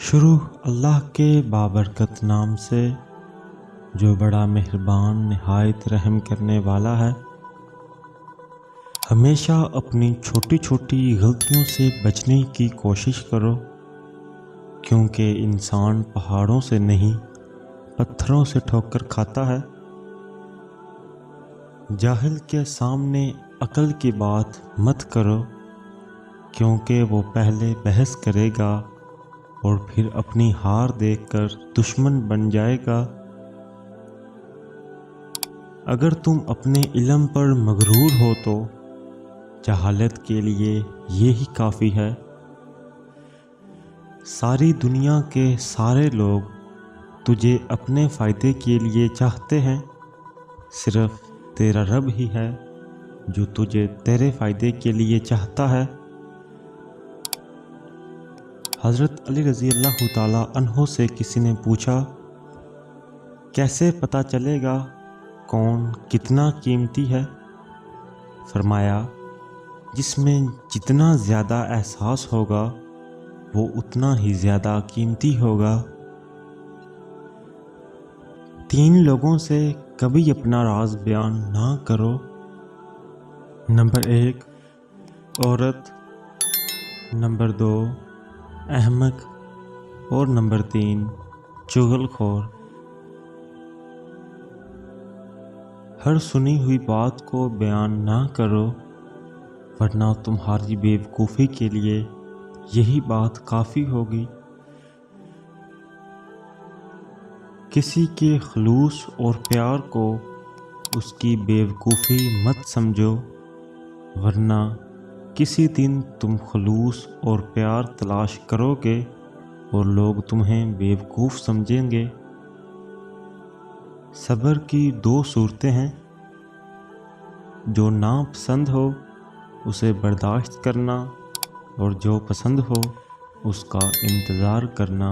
شروع اللہ کے بابرکت نام سے جو بڑا مہربان نہایت رحم کرنے والا ہے۔ ہمیشہ اپنی چھوٹی چھوٹی غلطیوں سے بچنے کی کوشش کرو، کیونکہ انسان پہاڑوں سے نہیں پتھروں سے ٹھوکر کھاتا ہے۔ جاہل کے سامنے عقل کی بات مت کرو، کیونکہ وہ پہلے بحث کرے گا اور پھر اپنی ہار دیکھ کر دشمن بن جائے گا۔ اگر تم اپنے علم پر مغرور ہو تو جہالت کے لیے یہی کافی ہے۔ ساری دنیا کے سارے لوگ تجھے اپنے فائدے کے لیے چاہتے ہیں، صرف تیرا رب ہی ہے جو تجھے تیرے فائدے کے لیے چاہتا ہے۔ حضرت علی رضی اللہ تعالیٰ عنہ سے کسی نے پوچھا، کیسے پتہ چلے گا کون کتنا قیمتی ہے؟ فرمایا، جس میں جتنا زیادہ احساس ہوگا وہ اتنا ہی زیادہ قیمتی ہوگا۔ 3 لوگوں سے کبھی اپنا راز بیان نہ کرو۔ نمبر 1 عورت، نمبر 2 احمق اور نمبر 3 چغل خور۔ ہر سنی ہوئی بات کو بیان نہ کرو، ورنہ تمہاری بے وقوفی کے لیے یہی بات کافی ہوگی۔ کسی کے خلوص اور پیار کو اس کی بے وقوفی مت سمجھو، ورنہ کسی دن تم خلوص اور پیار تلاش کرو گے اور لوگ تمہیں بے وقوف سمجھیں گے۔ صبر کی 2 صورتیں ہیں، جو ناپسند ہو اسے برداشت کرنا اور جو پسند ہو اس کا انتظار کرنا۔